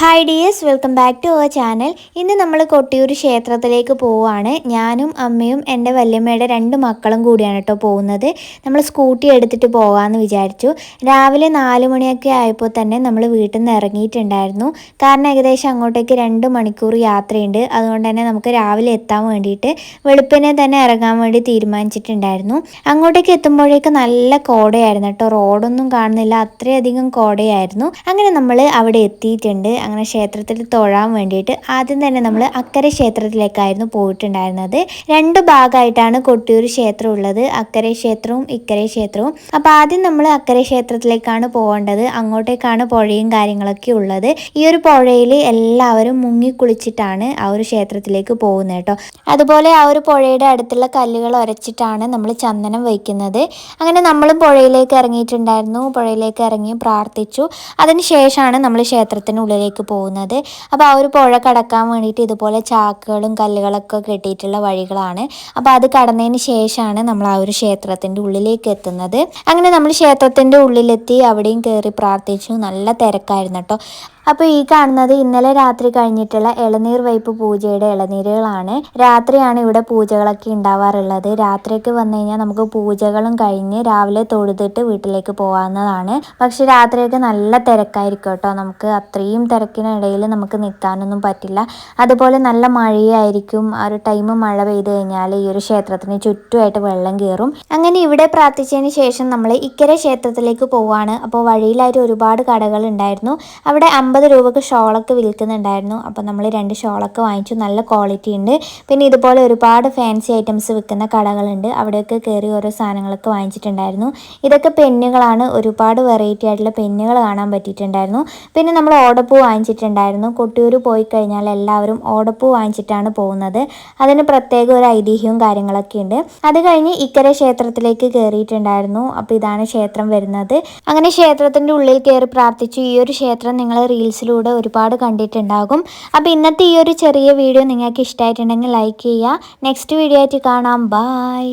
Hi dears, welcome back to our channel. ഇന്ന് നമ്മൾ കൊട്ടിയൂർ ക്ഷേത്രത്തിലേക്ക് പോവുകയാണ്. ഞാനും അമ്മയും എൻ്റെ വല്യമ്മയുടെ 2 മക്കളും കൂടിയാണ് കേട്ടോ പോകുന്നത്. നമ്മൾ സ്കൂട്ടി എടുത്തിട്ട് പോകാമെന്ന് വിചാരിച്ചു. രാവിലെ 4 മണിയൊക്കെ ആയപ്പോൾ തന്നെ നമ്മൾ വീട്ടിൽ നിന്ന് ഇറങ്ങിയിട്ടുണ്ടായിരുന്നു. കാരണം ഏകദേശം അങ്ങോട്ടേക്ക് 2 മണിക്കൂർ യാത്രയുണ്ട്. അതുകൊണ്ട് തന്നെ നമുക്ക് രാവിലെ എത്താൻ വേണ്ടിയിട്ട് വെളുപ്പിനെ തന്നെ ഇറങ്ങാൻ വേണ്ടി തീരുമാനിച്ചിട്ടുണ്ടായിരുന്നു. അങ്ങോട്ടേക്ക് എത്തുമ്പോഴേക്ക് നല്ല കോടയായിരുന്നു കേട്ടോ. റോഡൊന്നും കാണുന്നില്ല, അത്രയധികം കോടയായിരുന്നു. അങ്ങനെ നമ്മൾ അവിടെ എത്തിയിട്ടുണ്ട്. അങ്ങനെ ക്ഷേത്രത്തിൽ തൊഴാൻ വേണ്ടിയിട്ട് ആദ്യം തന്നെ നമ്മൾ അക്കരെ ക്ഷേത്രത്തിലേക്കായിരുന്നു പോയിട്ടുണ്ടായിരുന്നത്. 2 ഭാഗമായിട്ടാണ് കൊട്ടിയൂർ ക്ഷേത്രം ഉള്ളത്, അക്കരെ ക്ഷേത്രവും ഇക്കരെ ക്ഷേത്രവും. അപ്പോൾ ആദ്യം നമ്മൾ അക്കരെ ക്ഷേത്രത്തിലേക്കാണ് പോകേണ്ടത്. അങ്ങോട്ടേക്കാണ് പുഴയും കാര്യങ്ങളൊക്കെ ഉള്ളത്. ഈ ഒരു പുഴയിൽ എല്ലാവരും മുങ്ങി കുളിച്ചിട്ടാണ് ആ ഒരു ക്ഷേത്രത്തിലേക്ക് പോകുന്നത് കേട്ടോ. അതുപോലെ ആ ഒരു പുഴയുടെ അടുത്തുള്ള കല്ലുകൾ ഉരച്ചിട്ടാണ് നമ്മൾ ചന്ദനം വയ്ക്കുന്നത്. അങ്ങനെ നമ്മളും പുഴയിലേക്ക് ഇറങ്ങിയിട്ടുണ്ടായിരുന്നു. പുഴയിലേക്ക് ഇറങ്ങി പ്രാർത്ഥിച്ചു. അതിനുശേഷമാണ് നമ്മൾ ക്ഷേത്രത്തിനുള്ളിലേക്ക് പോകുന്നത്. അപ്പോൾ ആ ഒരു പുഴ കടക്കാൻ വേണ്ടിയിട്ട് ഇതുപോലെ ചാക്കുകളും കല്ലുകളൊക്കെ കെട്ടിയിട്ടുള്ള വഴികളാണ്. അപ്പോൾ അത് കടന്നതിന് ശേഷമാണ് നമ്മൾ ആ ഒരു ക്ഷേത്രത്തിൻ്റെ ഉള്ളിലേക്ക് എത്തുന്നത്. അങ്ങനെ നമ്മൾ ക്ഷേത്രത്തിൻ്റെ ഉള്ളിലെത്തി അവിടെയും കയറി പ്രാർത്ഥിച്ചു. നല്ല തിരക്കായിരുന്നു കേട്ടോ. അപ്പോൾ ഈ കാണുന്നത് ഇന്നലെ രാത്രി കഴിഞ്ഞിട്ടുള്ള ഇളനീർ വയ്പ് പൂജയുടെ ഇളനീരുകളാണ്. രാത്രിയാണ് ഇവിടെ പൂജകളൊക്കെ ഉണ്ടാവാറുള്ളത്. രാത്രിയൊക്കെ വന്നു കഴിഞ്ഞാൽ നമുക്ക് പൂജകളും കഴിഞ്ഞ് രാവിലെ തൊഴുതിട്ട് വീട്ടിലേക്ക് പോകാവുന്നതാണ്. പക്ഷെ രാത്രിയൊക്കെ നല്ല തിരക്കായിരിക്കും കേട്ടോ. നമുക്ക് അത്രയും തിരക്കിനിടയിൽ നമുക്ക് നിൽക്കാനൊന്നും പറ്റില്ല. അതുപോലെ നല്ല മഴയായിരിക്കും. ആ ഒരു ടൈം മഴ പെയ്ത് കഴിഞ്ഞാൽ ഈ ഒരു ക്ഷേത്രത്തിന് ചുറ്റുമായിട്ട് വെള്ളം കയറും. അങ്ങനെ ഇവിടെ പ്രാർത്ഥിച്ചതിന് ശേഷം നമ്മൾ ഇക്കരെ ക്ഷേത്രത്തിലേക്ക് പോവുകയാണ്. അപ്പോൾ വഴിയിലായിട്ട് ഒരുപാട് കടകൾ ഉണ്ടായിരുന്നു. അവിടെ 50 രൂപക്ക് ഷോളൊക്കെ വിൽക്കുന്നുണ്ടായിരുന്നു. അപ്പോൾ നമ്മൾ 2 ഷോളൊക്കെ വാങ്ങിച്ചു. നല്ല ക്വാളിറ്റി ഉണ്ട്. പിന്നെ ഇതുപോലെ ഒരുപാട് ഫാൻസി ഐറ്റംസ് വിൽക്കുന്ന കടകളുണ്ട്. അവിടെയൊക്കെ കയറി ഓരോ സാധനങ്ങളൊക്കെ വാങ്ങിച്ചിട്ടുണ്ടായിരുന്നു. ഇതൊക്കെ പെന്നുകളാണ്. ഒരുപാട് വെറൈറ്റി ആയിട്ടുള്ള പെന്നുകൾ കാണാൻ പറ്റിയിട്ടുണ്ടായിരുന്നു. പിന്നെ നമ്മൾ ഓടപ്പൂ വാങ്ങിച്ചിട്ടുണ്ടായിരുന്നു. കൊട്ടിയൂർ പോയി കഴിഞ്ഞാൽ എല്ലാവരും ഓടപ്പൂ വാങ്ങിച്ചിട്ടാണ് പോകുന്നത്. അതിന് പ്രത്യേക ഒരു ഐതിഹ്യവും കാര്യങ്ങളൊക്കെ ഉണ്ട്. അത് കഴിഞ്ഞ് ഇക്കരെ ക്ഷേത്രത്തിലേക്ക് കയറിയിട്ടുണ്ടായിരുന്നു. അപ്പോൾ ഇതാണ് ക്ഷേത്രം വരുന്നത്. അങ്ങനെ ക്ഷേത്രത്തിൻ്റെ ഉള്ളിൽ കയറി പ്രാർത്ഥിച്ചു. ഈ ഒരു ക്ഷേത്രം നിങ്ങൾ റീൽസിലൂടെ ഒരുപാട് കണ്ടിട്ടുണ്ടാകും. അപ്പോൾ ഇന്നത്തെ ഈ ഒരു ചെറിയ വീഡിയോ നിങ്ങൾക്ക് ഇഷ്ടമായിട്ടുണ്ടെങ്കിൽ ലൈക്ക് ചെയ്യുക. നെക്സ്റ്റ് വീഡിയോ ആയിട്ട് കാണാം. ബൈ.